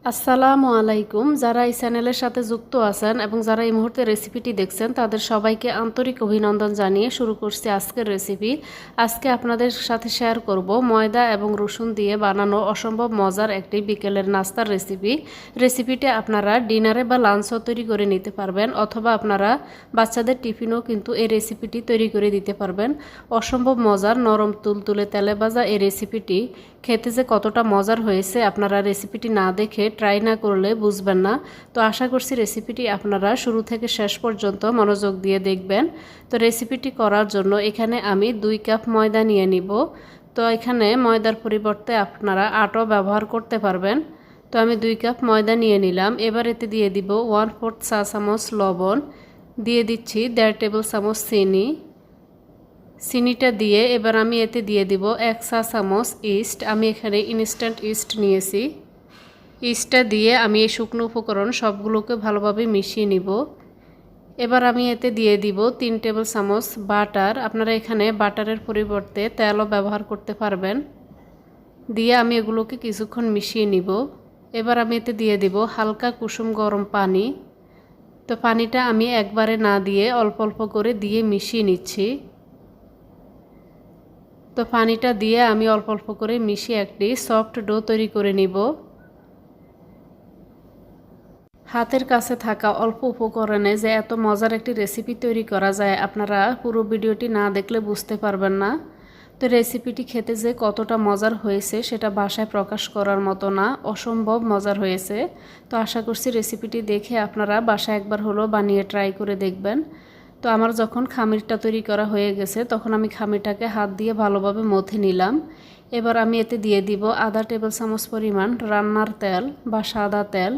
আসসালামু আলাইকুম। যারা এই চ্যানেলের সাথে যুক্ত আছেন এবং যারা এই মুহূর্তে রেসিপিটি দেখছেন তাদের সবাইকে আন্তরিক অভিনন্দন জানিয়ে শুরু করছি আজকের রেসিপি। আজকে আপনাদের সাথে শেয়ার করব ময়দা এবং রসুন দিয়ে বানানো অসম্ভব মজার একটি বিকেলের নাস্তার রেসিপি। রেসিপিটা আপনারা ডিনারে বা লাঞ্চও তৈরি করে নিতে পারবেন, অথবা আপনারা বাচ্চাদের টিফিনও কিন্তু এই রেসিপিটি তৈরি করে দিতে পারবেন। অসম্ভব মজার নরম তুলতুলে তেলে ভাজা এই রেসিপিটি খেতে যে কতটা মজার হয়েছে আপনারা রেসিপিটি না দেখে ট্রাই না করলে বুঝবেন না। তো আশা করছি রেসিপিটি আপনারা শুরু থেকে শেষ পর্যন্ত মনোযোগ দিয়ে দেখবেন। তো রেসিপিটি করার জন্য এখানে আমি 2 কাপ ময়দা নিয়ে নিব। তো এখানে ময়দার পরিবর্তে আপনারা আটাও ব্যবহার করতে পারবেন। তো আমি 2 কাপ ময়দা নিয়ে নিলাম। এবার এতে দিয়ে দিব 1/4 চা চামচ লবণ, দিয়ে দিচ্ছি 1.5 টেবিল চামচ চিনি। চিনিটা দিয়ে এবার আমি এতে দিয়ে দিব 1 চা চামচ ইস্ট। আমি এখানে ইনস্ট্যান্ট ইস্ট নিয়েছি। ইস্টটা দিয়ে আমি এই শুকনো উপকরণ সবগুলোকে ভালোভাবে মিশিয়ে নিব। এবার আমি এতে দিয়ে দিব 3 টেবিল চামচ বাটার। আপনারা এখানে বাটারের পরিবর্তে তেলও ব্যবহার করতে পারবেন। দিয়ে আমি এগুলোকে কিছুক্ষণ মিশিয়ে নিব। এবার আমি এতে দিয়ে দিব হালকা কুসুম গরম পানি। তো পানিটা আমি একবারে না দিয়ে অল্প অল্প করে দিয়ে মিশিয়ে নিচ্ছি। তো পানিটা দিয়ে আমি অল্প অল্প করে মিশিয়ে একটি সফট ডো তৈরি করে নিব। হাতের কাছে থাকা অল্প উপকরণে যে এত মজার একটি রেসিপি তৈরি করা যায় আপনারা পুরো ভিডিওটি না দেখলে বুঝতে পারবেন না। তো রেসিপিটি খেতে যে কতটা মজার হয়েছে সেটা ভাষায় প্রকাশ করার মতো না, অসম্ভব মজার হয়েছে। তো আশা করছি রেসিপিটি দেখে আপনারা বাসায় একবার হলো বানিয়ে ট্রাই করে দেখবেন। তো আমার যখন খামিরটা তৈরি করা হয়ে গেছে তখন আমি খামিরটাকে হাত দিয়ে ভালোভাবে মথে নিলাম। এবার আমি এতে দিয়ে দিব আধা টেবিল চামচ পরিমাণ রান্নার তেল বা সাদা তেল।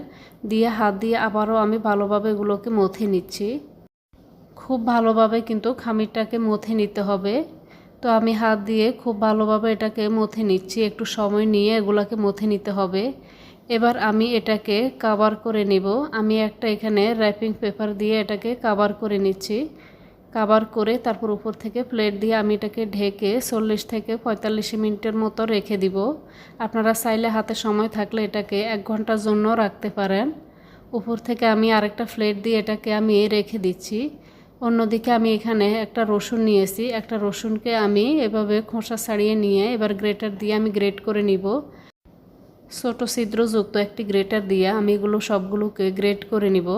দিয়ে হাত দিয়ে আবারও আমি ভালোভাবে এগুলোকে মথে নিচ্ছি। খুব ভালোভাবে কিন্তু খামিরটাকে মথে নিতে হবে। তো আমি হাত দিয়ে খুব ভালোভাবে এটাকে মথে নিচ্ছি, একটু সময় নিয়ে এগুলোকে মথে নিতে হবে। এবার আমি এটাকে কভার করে নিব। আমি একটা এখানে র্যাপিং পেপার দিয়ে এটাকে কভার করে নিচ্ছি। কভার করে তারপর উপর থেকে প্লেট দিয়ে আমি এটাকে ঢেকে 40 থেকে 45 মিনিটের মতো রেখে দিব। আপনারা চাইলে হাতে সময় থাকলে এটাকে 1 ঘন্টার জন্য রাখতে পারেন। উপর থেকে আমি আরেকটা প্লেট দিয়ে এটাকে আমি রেখে দিচ্ছি। অন্যদিকে আমি এখানে একটা রসুন নিয়েছি। একটা রসুনকে আমি এভাবে খোসা ছাড়িয়ে নিয়ে এবার গ্রেটার দিয়ে আমি গ্রেট করে নিব। ছোট ছিদ্রযুক্ত একটি গ্রেটার দিয়ে আমি এগুলো সবগুলোকে গ্রেট করে নিব।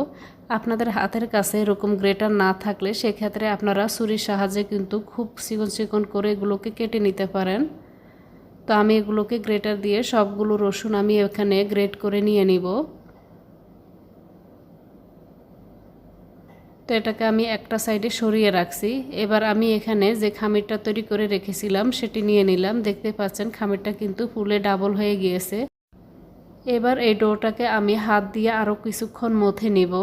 আপনাদের হাতের কাছে এরকম গ্রেটার না থাকলে সেক্ষেত্রে আপনারা ছুরির সাহায্যে কিন্তু খুব চিকন চিকন করে এগুলোকে কেটে নিতে পারেন। তো আমি এগুলোকে গ্রেটার দিয়ে সবগুলো রসুন আমি এখানে গ্রেট করে নিয়ে নিব। তো এটাকে আমি একটা সাইডে সরিয়ে রাখছি। এবার আমি এখানে যে খামিরটা তৈরি করে রেখেছিলাম সেটি নিয়ে নিলাম। দেখতে পাচ্ছেন খামিরটা কিন্তু ফুলে ডাবল হয়ে গিয়েছে। এবার এই ডোটাকে আমি হাত দিয়ে আরও কিছুক্ষণ মথে নিব।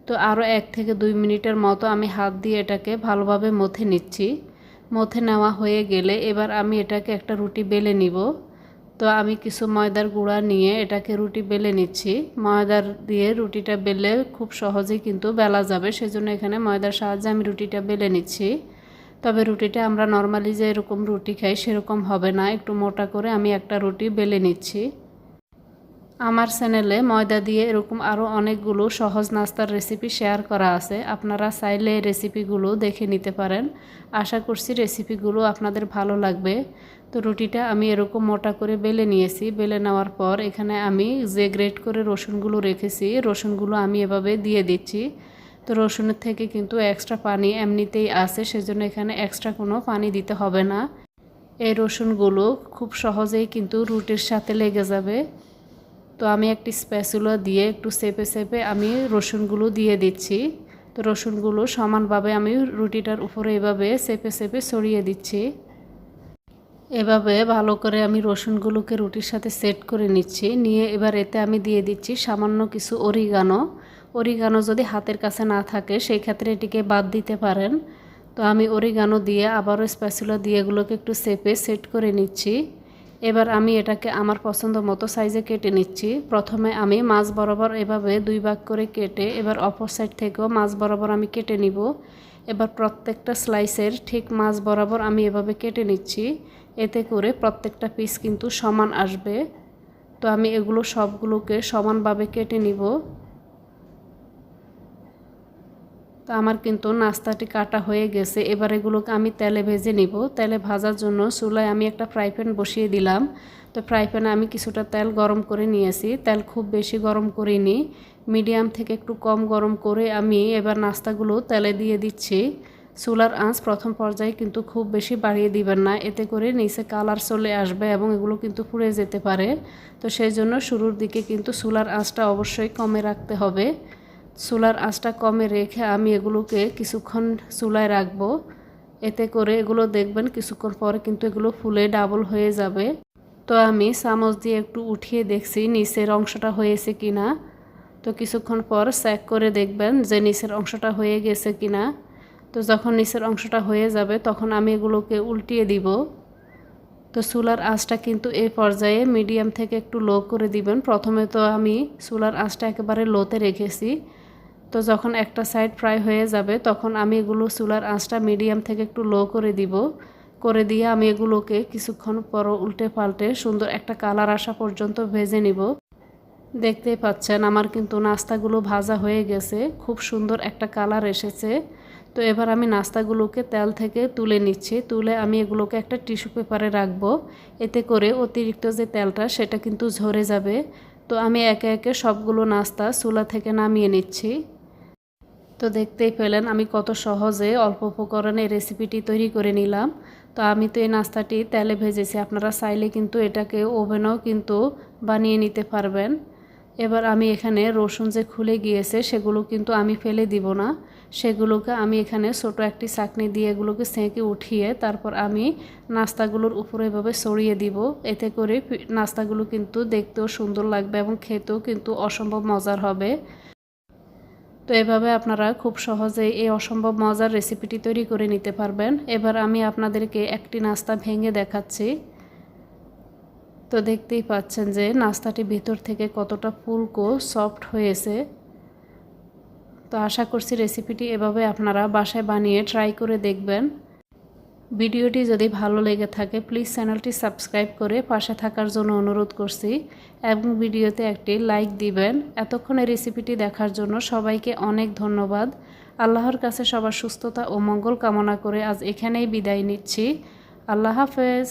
তো আরও 1 থেকে 2 মিনিটের মতো আমি হাত দিয়ে এটাকে ভালোভাবে মথে নিচ্ছি। মথে নেওয়া হয়ে গেলে এবার আমি এটাকে একটা রুটি বেলে নিব। তো আমি কিছু ময়দার গুঁড়া নিয়ে এটাকে রুটি বেলে নিচ্ছি। ময়দার দিয়ে রুটিটা বেলে খুব সহজেই কিন্তু বেলা যাবে, সেজন্য এখানে ময়দার সাহায্যে আমি রুটিটা বেলে নিচ্ছি। তবে রুটিটা আমরা নর্মালি যে এরকম রুটি খাই সেরকম হবে না, একটু মোটা করে আমি একটা রুটি বেলে নিচ্ছি। আমার চ্যানেলে ময়দা দিয়ে এরকম আরও অনেকগুলো সহজ নাস্তার রেসিপি শেয়ার করা আছে, আপনারা চাইলে এই রেসিপিগুলো দেখে নিতে পারেন। আশা করছি রেসিপিগুলো আপনাদের ভালো লাগবে। তো রুটিটা আমি এরকম মোটা করে বেলে নিয়েছি। বেলে নেওয়ার পর এখানে আমি যে গ্রেট করে রসুনগুলো রেখেছি রসুনগুলো আমি এভাবে দিয়ে দিচ্ছি। তো রসুনের থেকে কিন্তু এক্সট্রা পানি এমনিতেই আছে, সেজন্য এখানে এক্সট্রা কোনো পানি দিতে হবে না। এই রসুনগুলো খুব সহজেই কিন্তু রুটির সাথে লেগে যাবে। তো আমি একটি স্প্যাচুলা দিয়ে একটু চেপে চেপে আমি রসুনগুলো দিয়ে দিচ্ছি। তো রসুনগুলো সমানভাবে আমি রুটিটার উপরে এভাবে চেপে চেপে ছড়িয়ে দিচ্ছি। এভাবে ভালো করে আমি রসুনগুলোকে রুটির সাথে সেট করে নিচ্ছি। নিয়ে এবার এতে আমি দিয়ে দিচ্ছি সামান্য কিছু অরিগানো। অরিগানো যদি হাতের কাছে না থাকে সেই ক্ষেত্রে এটিকে বাদ দিতে পারেন। তো আমি অরিগানো দিয়ে আবারও স্প্যাচুলা দিয়ে এগুলোকে একটু চেপে সেট করে নিচ্ছি। এবার আমি এটাকে আমার পছন্দ মতো সাইজে কেটে নিচ্ছি। প্রথমে আমি মাছ বরাবর এভাবে 2 ভাগ করে কেটে এবার অপর সাইড থেকেও মাছ বরাবর আমি কেটে নিব। এবার প্রত্যেকটা স্লাইসের ঠিক মাছ বরাবর আমি এভাবে কেটে নিচ্ছি। এতে করে প্রত্যেকটা পিস কিন্তু সমান আসবে। তো আমি এগুলো সবগুলোকে সমানভাবে কেটে নিব। তো আমার কিন্তু নাস্তাটি কাটা হয়ে গেছে। এবার এগুলোকে আমি তেলে ভেজে নিব। তেলে ভাজার জন্য চুলায় আমি একটা ফ্রাই প্যান বসিয়ে দিলাম। তো ফ্রাই প্যানে আমি কিছুটা তেল গরম করে নিয়েছি। তেল খুব বেশি গরম করিনি, মিডিয়াম থেকে একটু কম গরম করে আমি এবার নাস্তাগুলো তেলে দিয়ে দিচ্ছি। চুলার আঁচ প্রথম পর্যায়ে কিন্তু খুব বেশি বাড়িয়ে দিবেন না, এতে করে নিচে কালার চলে আসবে এবং এগুলো কিন্তু পুড়ে যেতে পারে। তো সেই জন্য শুরুর দিকে কিন্তু চুলার আঁচটা অবশ্যই কমে রাখতে হবে। চুলার আঁচটা কমে রেখে আমি এগুলোকে কিছুক্ষণ চুলায় রাখবো। এতে করে এগুলো দেখবেন কিছুক্ষণ পরে কিন্তু এগুলো ফুলে ডাবল হয়ে যাবে। তো আমি চামচ দিয়ে একটু উঠিয়ে দেখছি নিচের অংশটা হয়েছে কিনা। তো কিছুক্ষণ পর চেক করে দেখবেন যে নিচের অংশটা হয়ে গেছে কিনা। তো যখন নিচের অংশটা হয়ে যাবে তখন আমি এগুলোকে উল্টিয়ে দিব। তো চুলার আঁচটা কিন্তু এই পর্যায়ে মিডিয়াম থেকে একটু লো করে দিবেন। প্রথমে তো আমি চুলার আঁচটা একেবারে লোতে রেখেছি। তো যখন একটা সাইড ফ্রাই হয়ে যাবে তখন আমি এগুলো চুলার আঁচটা মিডিয়াম থেকে একটু লো করে দিব। করে দিয়ে আমি এগুলোকে কিছুক্ষণ পর উল্টে পাল্টে সুন্দর একটা কালার আসা পর্যন্ত ভেজে নিব। দেখতেই পাচ্ছেন আমার কিন্তু নাস্তাগুলো ভাজা হয়ে গেছে, খুব সুন্দর একটা কালার এসেছে। তো এবার আমি নাস্তাগুলোকে তেল থেকে তুলে নিচ্ছি। তুলে আমি এগুলোকে একটা টিস্যু পেপারে রাখবো। এতে করে অতিরিক্ত যে তেলটা সেটা কিন্তু ঝরে যাবে। তো আমি একে একে সবগুলো নাস্তা চুলা থেকে নামিয়ে নিচ্ছি। তো দেখতেই পেলেন আমি কত সহজে অল্প উপকরণে রেসিপিটি তৈরি করে নিলাম। তো আমি তো এই নাস্তাটি তেলে ভেজেছি, আপনারা চাইলে কিন্তু এটাকে ওভেনেও কিন্তু বানিয়ে নিতে পারবেন। এবার আমি এখানে রসুন যে খুলে গিয়েছে সেগুলো কিন্তু আমি ফেলে দিব না, সেগুলোকে আমি এখানে ছোট একটি চাকনি দিয়ে এগুলোকে সেঁকে উঠিয়ে তারপর আমি নাস্তাগুলোর উপরে এভাবে ছড়িয়ে দিব। এতে করে নাস্তাগুলো কিন্তু দেখতেও সুন্দর লাগবে এবং খেতেও কিন্তু অসম্ভব মজার হবে। তো এভাবে আপনারা খুব সহজেই এই অসম্ভব মজার রেসিপিটি তৈরি করে নিতে পারবেন। এবার আমি আপনাদেরকে একটি নাস্তা ভেঙে দেখাচ্ছি। তো দেখতেই পাচ্ছেন যে নাস্তাটি ভিতর থেকে কতটা ফুলকো সফট হয়েছে। তো আশা করছি রেসিপিটি এভাবে আপনারা বাসায় বানিয়ে ট্রাই করে দেখবেন। ভিডিওটি যদি ভালো লেগে থাকে প্লিজ চ্যানেলটি সাবস্ক্রাইব করে পাশে থাকার জন্য অনুরোধ করছি এবং ভিডিওতে একটি লাইক দিবেন। এতক্ষণ এই রেসিপিটি দেখার জন্য সবাইকে অনেক ধন্যবাদ। আল্লাহর কাছে সবার সুস্থতা ও মঙ্গল কামনা করে আজ এখানেই বিদায় নিচ্ছি। আল্লাহ হাফেজ।